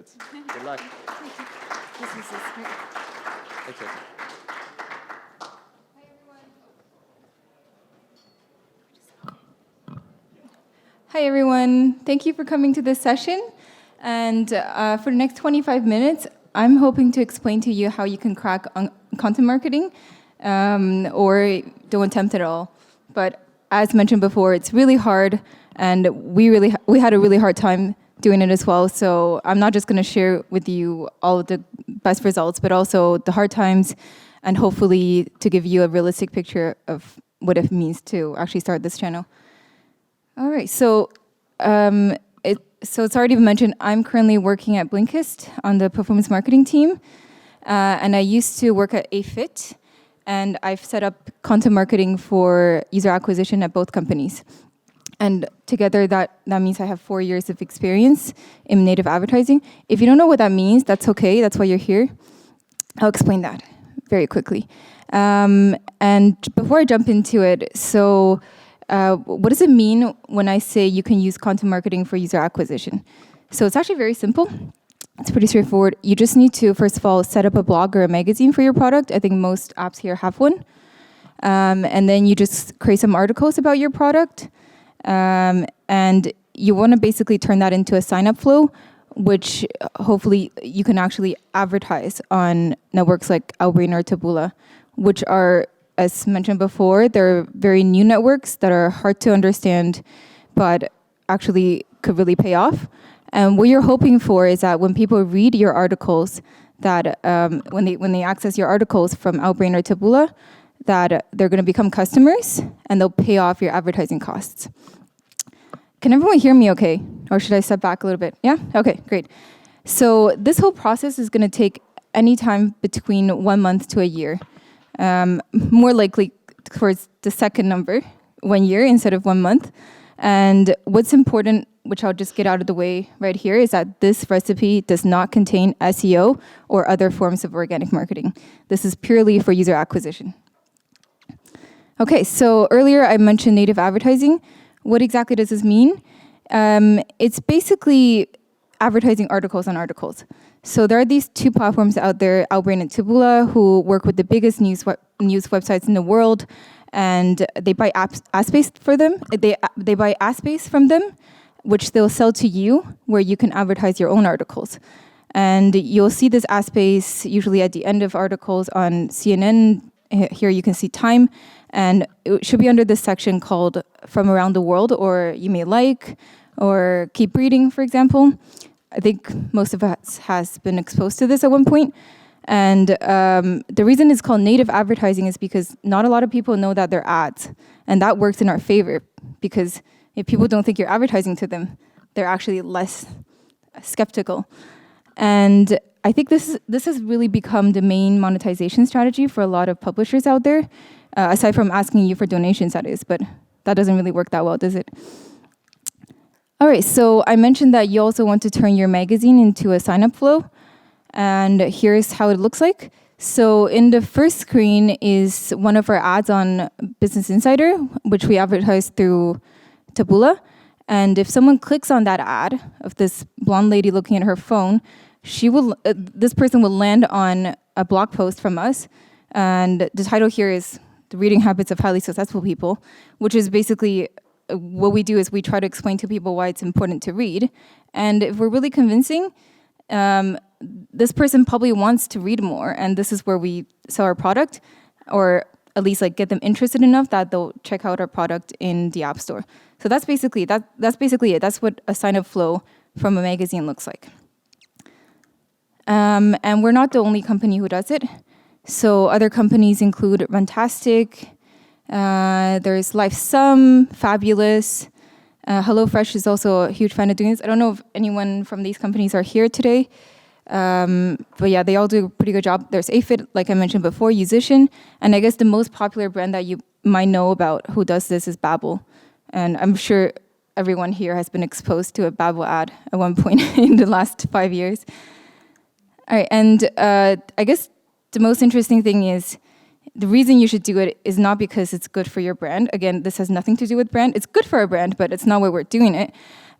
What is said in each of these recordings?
it. Good luck. Thank you. Hi, everyone. Thank you for coming to this session. And for the next 25 minutes, I'm hoping to explain to you how you can crack on content marketing or don't attempt it at all. But as mentioned before, it's really hard, and we had a really hard time doing it as well. So I'm not just going to share with you all of the best results, but also the hard times, and hopefully to give you a realistic picture of what it means to actually start this channel. All right, so it's already been mentioned, I'm currently working at Blinkist on the performance marketing team, and I used to work at AFIT, and I've set up content marketing for user acquisition at both companies. And together, that means I have 4 years of experience in native advertising. If you don't know what that means, that's okay. That's why you're here. I'll explain that very quickly. And before I jump into it, so what does it mean when I say you can use content marketing for user acquisition? So it's actually very simple. It's pretty straightforward. You just need to, first of all, set up a blog or a magazine for your product. I think most apps here have one. And then you just create some articles about your product. And you want to basically turn that into a sign-up flow, which hopefully you can actually advertise on networks like Outbrain or Taboola, which are, as mentioned before, they're very new networks that are hard to understand, but actually could really pay off. And what you're hoping for is that when people read your articles, that when they access your articles from Outbrain or Taboola, that they're going to become customers and they'll pay off your advertising costs. Can everyone hear me okay? Or should I step back a little bit? Yeah? Okay, great. So this whole process is going to take any time between 1 month to a year. More likely towards the second number, 1 year instead of 1 month. And what's important, which I'll just get out of the way right here, is that this recipe does not contain SEO or other forms of organic marketing. This is purely for user acquisition. Okay, so earlier I mentioned native advertising. What exactly does this mean? It's basically advertising articles on articles. So there are these two platforms out there, Outbrain and Taboola, who work with the biggest news websites in the world, and they buy ad space for them. They buy ad space from them, which they'll sell to you, where you can advertise your own articles. And you'll see this ad space usually at the end of articles on CNN. Here you can see Time, and it should be under this section called From Around the World, or You May Like, or Keep Reading, for example. I think most of us has been exposed to this at one point. And the reason it's called native advertising is because not a lot of people know that they're ads. And that works in our favor, because if people don't think you're advertising to them, they're actually less skeptical. And I think this has really become the main monetization strategy for a lot of publishers out there, aside from asking you for donations, that is. But that doesn't really work that well, does it? All right, so I mentioned that you also want to turn your magazine into a sign-up flow. And here's how it looks like. So in the first screen is one of our ads on Business Insider, which we advertise through Taboola. And if someone clicks on that ad of this blonde lady looking at her phone, this person will land on a blog post from us. And the title here is The Reading Habits of Highly Successful People, which is basically what we do is we try to explain to people why it's important to read. And if we're really convincing, this person probably wants to read more, and this is where we sell our product, or at least like get them interested enough that they'll check out our product in the App Store. So that's basically it. That's what a sign-up flow from a magazine looks like. And we're not the only company who does it. So other companies include Runtastic, there's LifeSum, Fabulous. HelloFresh is also a huge fan of doing this. I don't know if anyone from these companies are here today, but yeah, they all do a pretty good job. There's AFIT, like I mentioned before, Musician, and I guess the most popular brand that you might know about who does this is Babbel. And I'm sure everyone here has been exposed to a Babbel ad at one point in the last 5 years. All right, and I guess the most interesting thing is the reason you should do it is not because it's good for your brand. Again, this has nothing to do with brand. It's good for our brand, but it's not why we're doing it.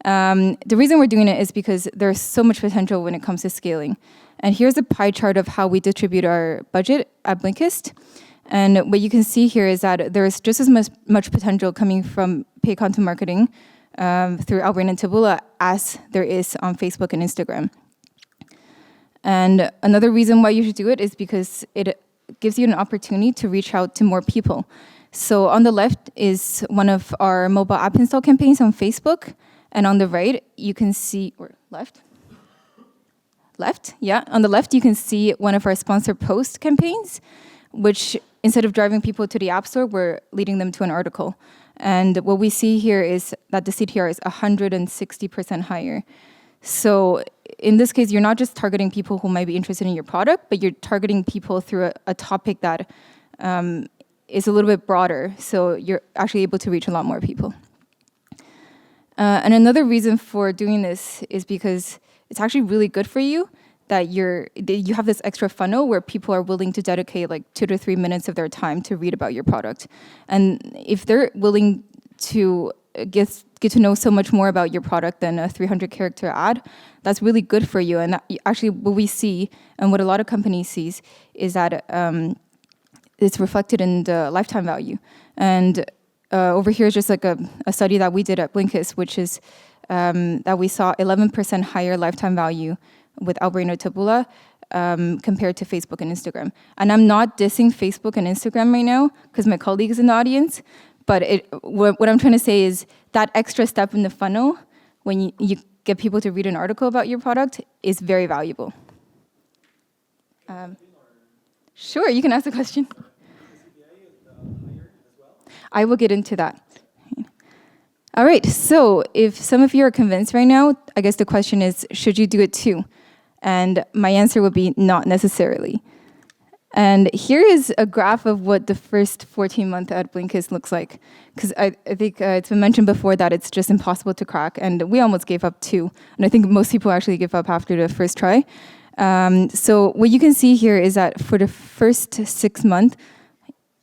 The reason we're doing it is because there's so much potential when it comes to scaling. And here's a pie chart of how we distribute our budget at Blinkist. And what you can see here is that there's just as much potential coming from paid content marketing through Outbrain and Taboola as there is on Facebook and Instagram. And another reason why you should do it is because it gives you an opportunity to reach out to more people. So on the left is one of our mobile app install campaigns on Facebook. And on the right, you can see, or left? Left, yeah. On the left, you can see one of our sponsored post campaigns, which instead of driving people to the App Store, we're leading them to an article. And what we see here is that the CTR is 160% higher. So in this case, you're not just targeting people who might be interested in your product, but you're targeting people through a topic that is a little bit broader. So you're actually able to reach a lot more people. And another reason for doing this is because it's actually really good for you that you have this extra funnel where people are willing to dedicate like 2 to 3 minutes of their time to read about your product. And if they're willing to get to know so much more about your product than a 300-character ad, that's really good for you. And that, actually, what we see and what a lot of companies sees is that it's reflected in the lifetime value. And over here is just like a study that we did at Blinkist, which is that we saw 11% higher lifetime value with Outbrain or Taboola compared to Facebook and Instagram. And I'm not dissing Facebook and Instagram right now because my colleague is in the audience, but what I'm trying to say is that extra step in the funnel when you get people to read an article about your product is very valuable. Sure, you can ask the question. I will get into that. All right, so if some of you are convinced right now, I guess the question is, should you do it too? And my answer would be not necessarily. And here is a graph of what the first 14-month at Blinkist looks like. Because I think it's been mentioned before that it's just impossible to crack, and we almost gave up too. And I think most people actually give up after the first try. So what you can see here is that for the first 6 months,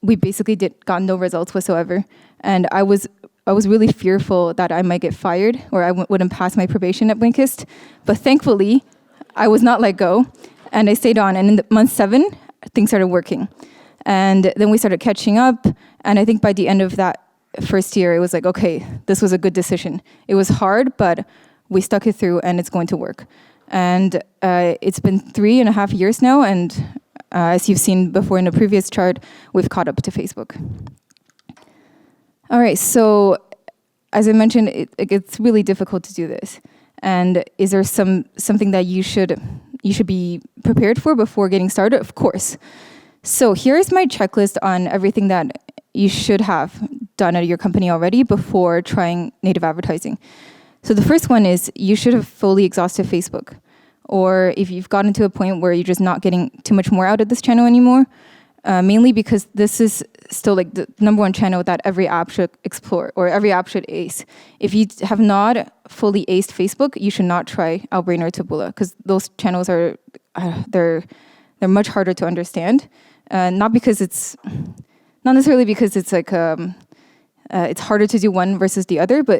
we basically got no results whatsoever. And I was really fearful that I might get fired or I wouldn't pass my probation at Blinkist. But thankfully, I was not let go, and I stayed on. And in month 7, things started working. And then we started catching up, and I think by the end of that first year, it was like, okay, this was a good decision. It was hard, but we stuck it through, and it's going to work. And it's been 3.5 years now, and as you've seen before in the previous chart, we've caught up to Facebook. All right, so as I mentioned, it's really difficult to do this. And is there something that you should be prepared for before getting started? Of course. So here's my checklist on everything that you should have done at your company already before trying native advertising. So the first one is you should have fully exhausted Facebook. Or if you've gotten to a point where you're just not getting too much more out of this channel anymore, mainly because this is still like the #1 channel that every app should explore or every app should ace. If you have not fully aced Facebook, you should not try Outbrain or Taboola because those channels are they're much harder to understand. Not necessarily because it's like it's harder to do one versus the other, but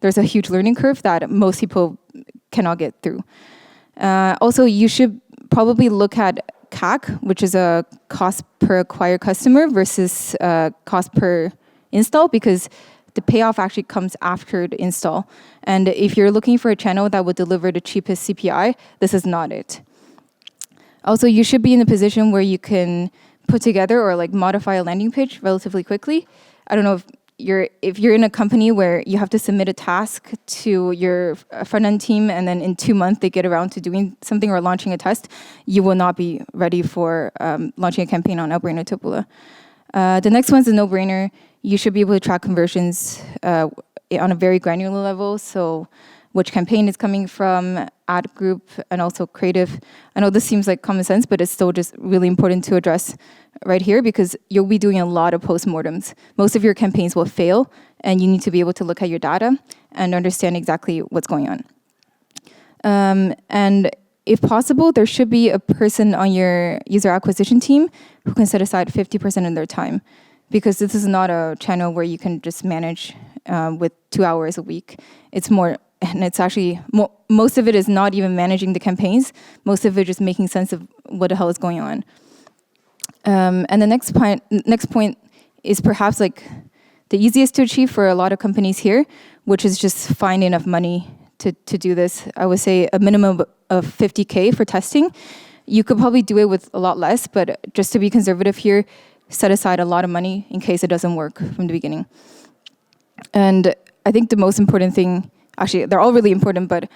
there's a huge learning curve that most people cannot get through. Also, you should probably look at CAC, which is a cost per acquired customer versus cost per install, because the payoff actually comes after the install. And if you're looking for a channel that would deliver the cheapest CPI, this is not it. Also, you should be in a position where you can put together or like modify a landing page relatively quickly. I don't know if you're in a company where you have to submit a task to your front-end team and then in 2 months they get around to doing something or launching a test, you will not be ready for launching a campaign on Outbrain or Taboola. The next one's a no-brainer. You should be able to track conversions on a very granular level. So which campaign is coming from, ad group, and also creative. I know this seems like common sense, but it's still just really important to address right here because you'll be doing a lot of postmortems. Most of your campaigns will fail, and you need to be able to look at your data and understand exactly what's going on. And if possible, there should be a person on your user acquisition team who can set aside 50% of their time, because this is not a channel where you can just manage with 2 hours a week. It's more and it's actually most of it is not even managing the campaigns. Most of it just making sense of what the hell is going on. And the next point is perhaps like the easiest to achieve for a lot of companies here, which is just find enough money to do this. I would say a minimum of 50K for testing. You could probably do it with a lot less, but just to be conservative here, set aside a lot of money in case it doesn't work from the beginning. And I think the most important thing, actually, they're all really important, but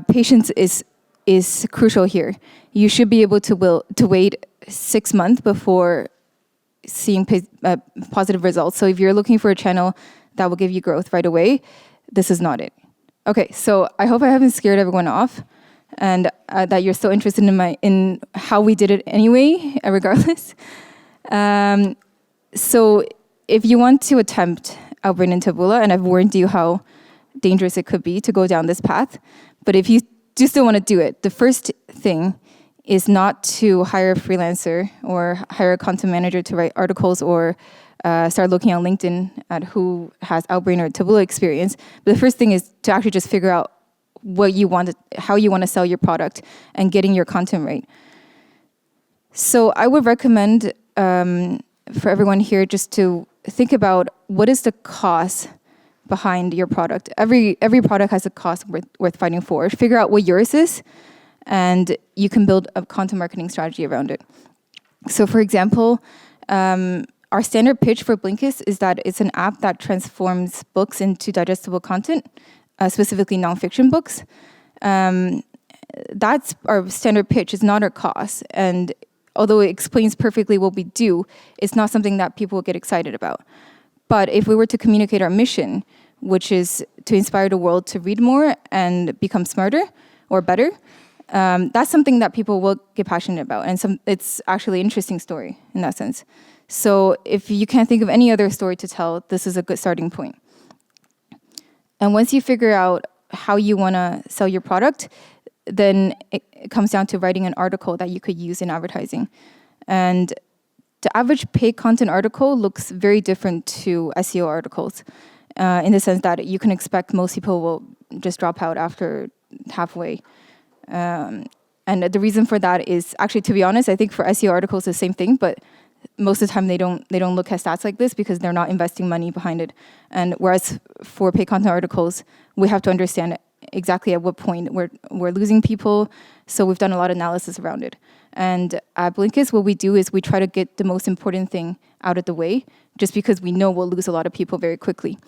patience is crucial here. You should be able to wait 6 months before seeing positive results. So if you're looking for a channel that will give you growth right away, this is not it. Okay, so I hope I haven't scared everyone off, and that you're still interested in how we did it anyway, regardless. So if you want to attempt Outbrain and Taboola, and I've warned you how dangerous it could be to go down this path, but if you do still want to do it, the first thing is not to hire a freelancer or hire a content manager to write articles or start looking on LinkedIn at who has Outbrain or Taboola experience. But the first thing is to actually just figure out what you want, how you want to sell your product, and getting your content right. So I would recommend for everyone here just to think about what is the cost behind your product. Every product has a cost worth fighting for. Figure out what yours is, and you can build a content marketing strategy around it. So for example, our standard pitch for Blinkist is that it's an app that transforms books into digestible content, specifically nonfiction books. That's our standard pitch, it's not our cost. And although it explains perfectly what we do, it's not something that people will get excited about. But if we were to communicate our mission, which is to inspire the world to read more and become smarter or better, that's something that people will get passionate about. And it's actually an interesting story in that sense. So if you can't think of any other story to tell, this is a good starting point. And once you figure out how you want to sell your product, then it comes down to writing an article that you could use in advertising. And the average paid content article looks very different to SEO articles in the sense that you can expect most people will just drop out after halfway. And the reason for that is actually, to be honest, I think for SEO articles, the same thing, but most of the time they don't look at stats like this because they're not investing money behind it. And whereas for paid content articles, we have to understand exactly at what point we're losing people. So we've done a lot of analysis around it. And at Blinkist, what we do is we try to get the most important thing out of the way, just because we know we'll lose a lot of people very quickly.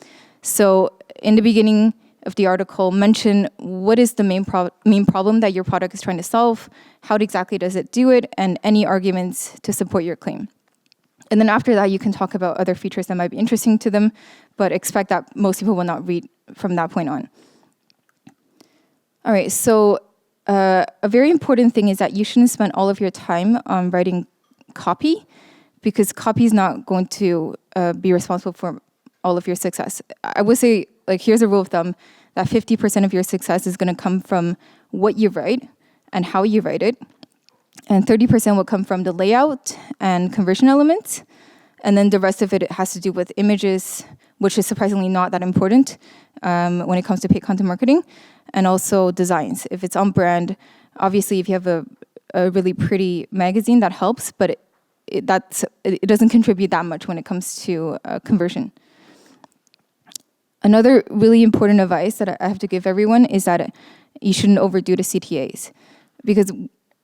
So in the beginning of the article, mention what is the main problem that your product is trying to solve, how exactly does it do it, and any arguments to support your claim. And then after that, you can talk about other features that might be interesting to them, but expect that most people will not read from that point on. All right, so a very important thing is that you shouldn't spend all of your time on writing copy, because copy is not going to be responsible for all of your success. I would say, like, here's a rule of thumb, that 50% of your success is going to come from what you write and how you write it, and 30% will come from the layout and conversion elements, and then the rest of it has to do with images, which is surprisingly not that important when it comes to paid content marketing, and also designs. If it's on brand, obviously if you have a really pretty magazine, that helps, but it doesn't contribute that much when it comes to conversion. Another really important advice that I have to give everyone is that you shouldn't overdo the CTAs. Because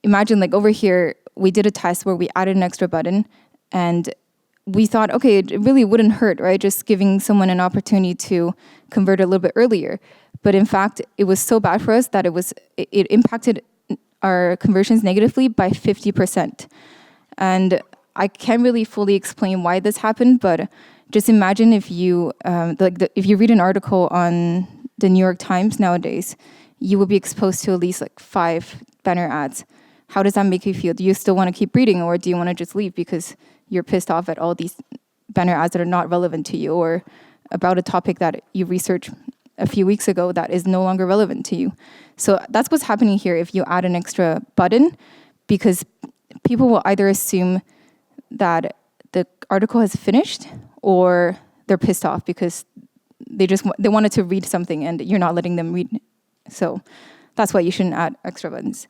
imagine, like, over here, we did a test where we added an extra button, and we thought, okay, it really wouldn't hurt, right? Just giving someone an opportunity to convert a little bit earlier. But in fact, it was so bad for us that it impacted our conversions negatively by 50%. And I can't really fully explain why this happened, but just imagine if you if you read an article on the New York Times nowadays, you will be exposed to at least like 5 banner ads. How does that make you feel? Do you still want to keep reading, or do you want to just leave because you're pissed off at all these banner ads that are not relevant to you, or about a topic that you researched a few weeks ago that is no longer relevant to you? So that's what's happening here if you add an extra button, because people will either assume that the article has finished, or they're pissed off because they wanted to read something and you're not letting them read. So that's why you shouldn't add extra buttons.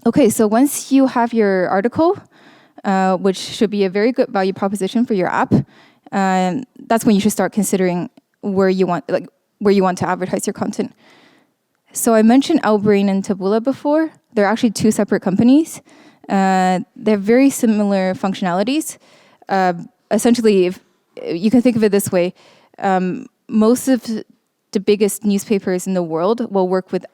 Okay, so once you have your article, which should be a very good value proposition for your app, that's when you should start considering where you want to advertise your content. So I mentioned Outbrain and Taboola before. They're actually two separate companies. They have very similar functionalities. Essentially, if you can think of it this way, most of the biggest newspapers in the world will work with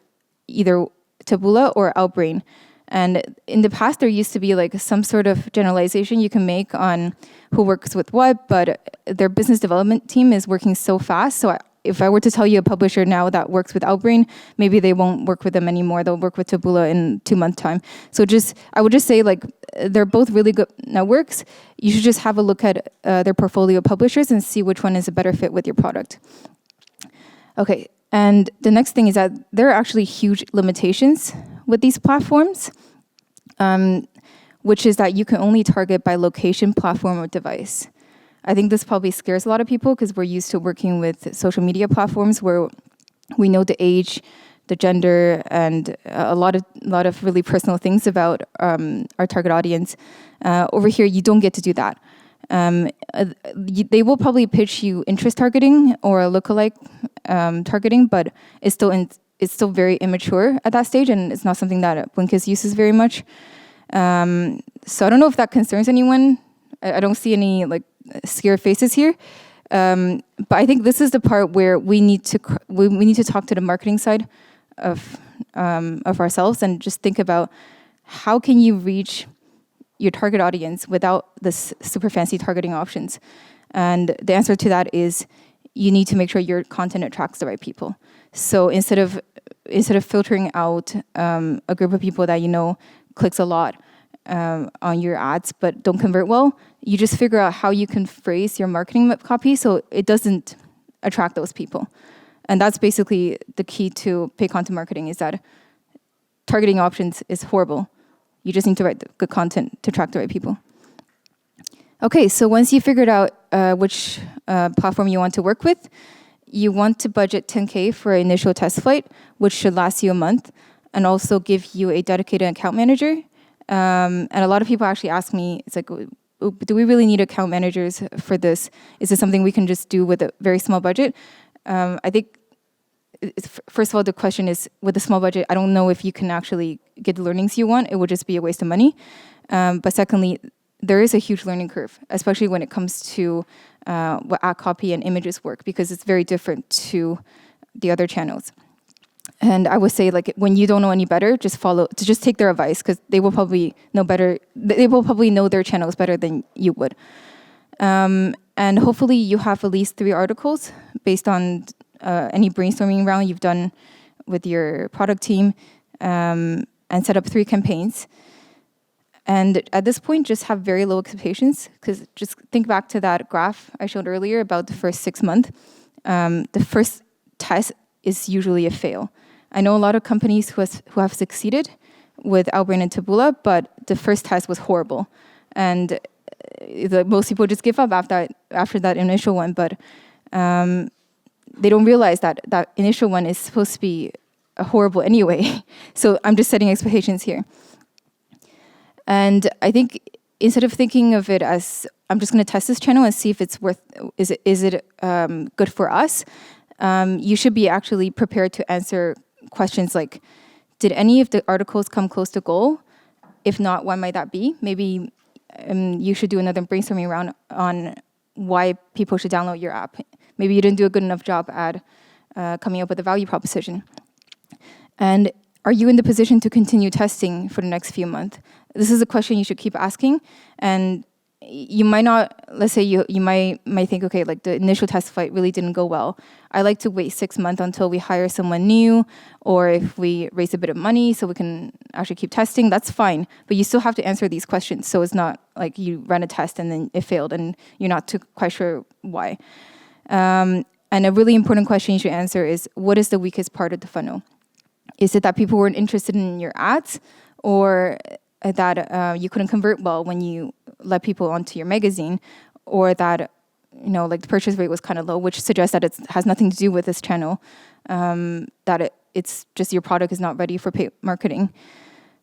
either Taboola or Outbrain. And in the past, there used to be like some sort of generalization you can make on who works with what, but their business development team is working so fast. So if I were to tell you a publisher now that works with Outbrain, maybe they won't work with them anymore. They'll work with Taboola in 2 months' time. So I would just say like they're both really good networks. You should just have a look at their portfolio publishers and see which one is a better fit with your product. Okay, and the next thing is that there are actually huge limitations with these platforms, which is that you can only target by location, platform, or device. I think this probably scares a lot of people because we're used to working with social media platforms where we know the age, the gender, and a lot of really personal things about our target audience. Over here, you don't get to do that. They will probably pitch you interest targeting or lookalike targeting, but it's still very immature at that stage, and it's not something that Blinkist uses very much. So I don't know if that concerns anyone. I don't see any like scared faces here, but I think this is the part where we need to talk to the marketing side of ourselves and just think about how can you reach your target audience without this super fancy targeting options. And the answer to that is you need to make sure your content attracts the right people. So instead of filtering out a group of people that you know clicks a lot on your ads but don't convert well, you just figure out how you can phrase your marketing copy so it doesn't attract those people. And that's basically the key to paid content marketing, is that targeting options is horrible. You just need to write the good content to attract the right people. Okay, so once you figured out which platform you want to work with, you want to budget $10K for an initial test flight, which should last you a month, and also give you a dedicated account manager. And a lot of people actually ask me, it's like, do we really need account managers for this? Is this something we can just do with a very small budget? I think, first of all, the question is, with a small budget, I don't know if you can actually get the learnings you want. It would just be a waste of money. But secondly, there is a huge learning curve, especially when it comes to what ad copy and images work, because it's very different to the other channels. And I would say, like, when you don't know any better, just take their advice, because they will probably know better. They will probably know their channels better than you would. And hopefully you have at least 3 articles based on any brainstorming round you've done with your product team, and set up 3 campaigns. And at this point, just have very low expectations, because just think back to that graph I showed earlier about the first 6 months. The first test is usually a fail. I know a lot of companies who have succeeded with Outbrain and Taboola, but the first test was horrible. And most people just give up after that initial one, but they don't realize that that initial one is supposed to be horrible anyway. So I'm just setting expectations here. And I think instead of thinking of it as, I'm just going to test this channel and see if it's is it good for us, you should be actually prepared to answer questions like, did any of the articles come close to goal? If not, why might that be? Maybe you should do another brainstorming round on why people should download your app. Maybe you didn't do a good enough job at coming up with a value proposition. And are you in the position to continue testing for the next few months? This is a question you should keep asking. And you might not, let's say you might think, okay, like the initial test flight really didn't go well. I like to wait 6 months until we hire someone new, or if we raise a bit of money so we can actually keep testing, that's fine. But you still have to answer these questions. So it's not like you ran a test and then it failed and you're not quite sure why. And a really important question you should answer is, what is the weakest part of the funnel? Is it that people weren't interested in your ads, or that you couldn't convert well when you let people onto your magazine, or that like the purchase rate was kind of low, which suggests that it has nothing to do with this channel, that it's just your product is not ready for paid marketing.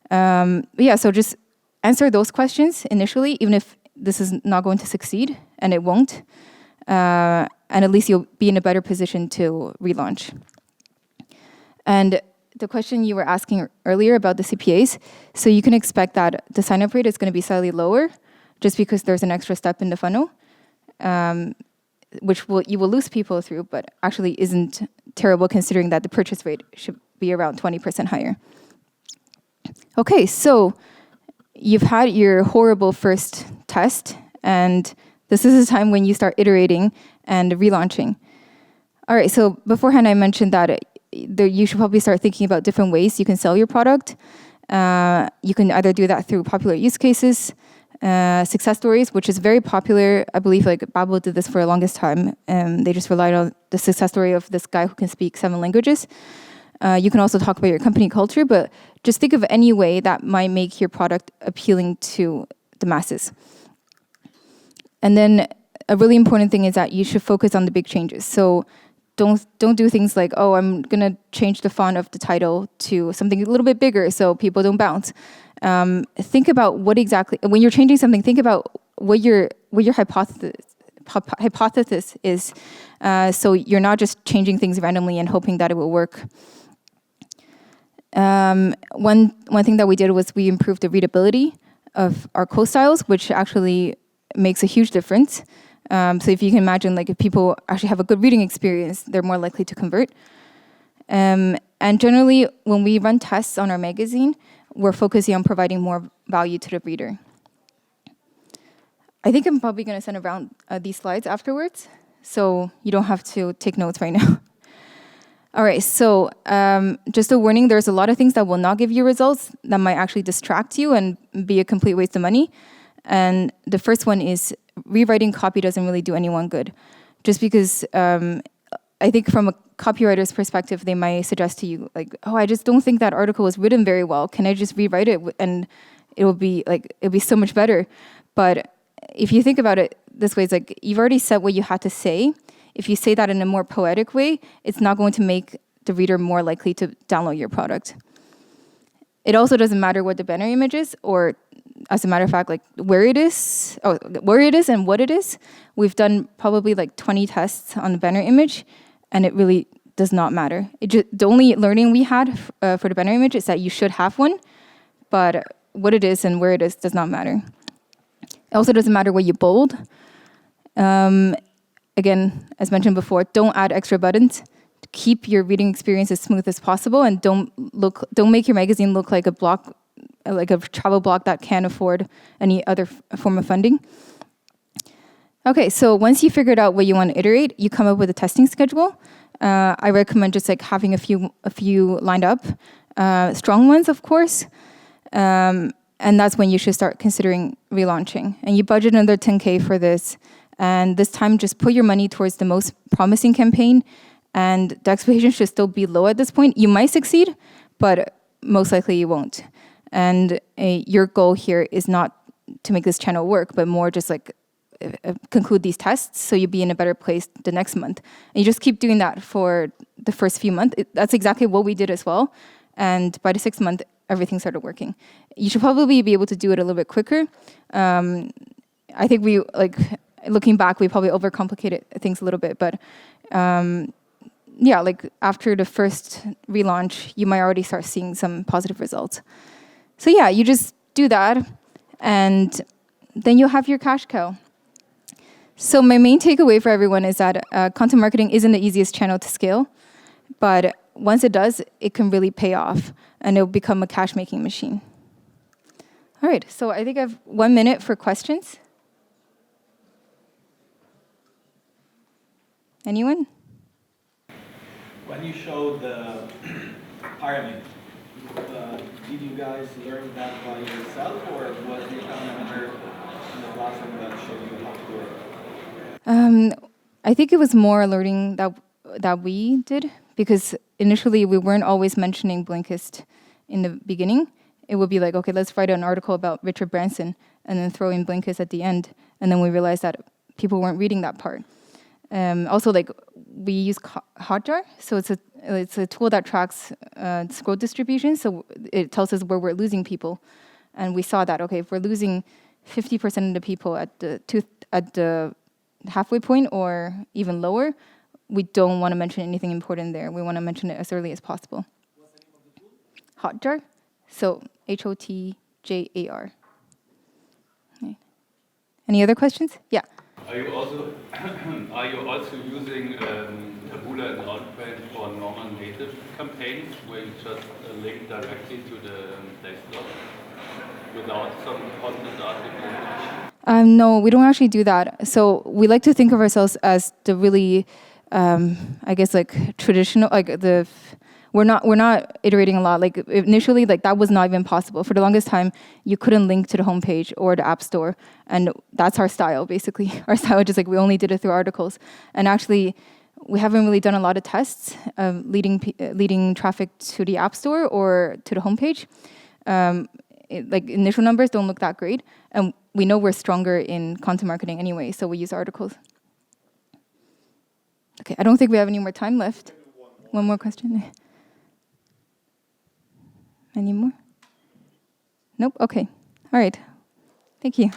Yeah, so just answer those questions initially, even if this is not going to succeed, and it won't. And at least you'll be in a better position to relaunch. And the question you were asking earlier about the CPAs, so you can expect that the sign-up rate is going to be slightly lower just because there's an extra step in the funnel, which you will lose people through, but actually isn't terrible considering that the purchase rate should be around 20% higher. Okay, so you've had your horrible first test, and this is the time when you start iterating and relaunching. All right, so beforehand I mentioned that you should probably start thinking about different ways you can sell your product. You can either do that through popular use cases, success stories, which is very popular. I believe like Babbel did this for the longest time. They just relied on the success story of this guy who can speak 7 languages. You can also talk about your company culture, but just think of any way that might make your product appealing to the masses. And then a really important thing is that you should focus on the big changes. So don't do things like, oh, I'm gonna change the font of the title to something a little bit bigger so people don't bounce. Think about what exactly, when you're changing something, think about what your hypothesis is. So you're not just changing things randomly and hoping that it will work. One thing that we did was we improved the readability of our quote styles, which actually makes a huge difference. So if you can imagine, like if people actually have a good reading experience, they're more likely to convert. And generally, when we run tests on our magazine, we're focusing on providing more value to the reader. I think I'm probably going to send around these slides afterwards, so you don't have to take notes right now. All right, so just a warning, there's a lot of things that will not give you results that might actually distract you and be a complete waste of money. And the first one is rewriting copy doesn't really do anyone good. Just because I think from a copywriter's perspective, they might suggest to you, like, oh, I just don't think that article was written very well. Can I just rewrite it? And it'll be so much better. But if you think about it this way, it's like you've already said what you had to say. If you say that in a more poetic way, it's not going to make the reader more likely to download your product. It also doesn't matter what the banner image is, or as a matter of fact, like where it is and what it is. We've done probably like 20 tests on the banner image, and it really does not matter. The only learning we had for the banner image is that you should have one, but what it is and where it is does not matter. It also doesn't matter what you bold. Again, as mentioned before, don't add extra buttons. Keep your reading experience as smooth as possible, and don't make your magazine look like a block, like a travel blog that can't afford any other form of funding. Okay, so once you figured out what you want to iterate, you come up with a testing schedule. I recommend just like having a few lined up, strong ones, of course, and that's when you should start considering relaunching. And you budget another 10K for this, and this time just put your money towards the most promising campaign, and the expectation should still be low at this point. You might succeed, but most likely you won't. And your goal here is not to make this channel work, but more just like conclude these tests so you'll be in a better place the next month. And you just keep doing that for the first few months. That's exactly what we did as well. And by the 6th month, everything started working. You should probably be able to do it a little bit quicker. I think looking back, we probably overcomplicated things a little bit, but yeah, like after the first relaunch, you might already start seeing some positive results. So yeah, you just do that, and then you'll have your cash cow. So my main takeaway for everyone is that content marketing isn't the easiest channel to scale, but once it does, it can really pay off, and it'll become a cash-making machine. All right, so I think I have 1 minute for questions. Anyone? When you showed the pyramid, did you guys learn that by yourself, or was the account manager in the classroom that showed you how to do it? I think it was more learning that we did, because initially we weren't always mentioning Blinkist in the beginning. It would be like, okay, let's write an article about Richard Branson and then throw in Blinkist at the end. And then we realized that people weren't reading that part. Also, like we use Hotjar, so it's a tool that tracks scroll distribution. So it tells us where we're losing people, and we saw that if we're losing 50% of the people at the halfway point or even lower, we don't want to mention anything important there. We want to mention it as early as possible. What's the name of the tool? Hotjar, so Hotjar. Okay. Any other questions? Yeah. Are you also using Taboola and Outbrain for normal native campaigns where you just link directly to the Play Store without some content article? No, we don't actually do that. So we like to think of ourselves as the really, I guess, like traditional, we're not iterating a lot. Like initially, like that was not even possible. For the longest time, you couldn't link to the homepage or the app store, and that's our style. Basically, our style is just like we only did it through articles. And actually, we haven't really done a lot of tests of leading traffic to the app store or to the homepage. Like initial numbers don't look that great, and we know we're stronger in content marketing anyway, so we use articles. Okay, I don't think we have any more time left. One more question. Any more? Nope. Okay. All right. Thank you.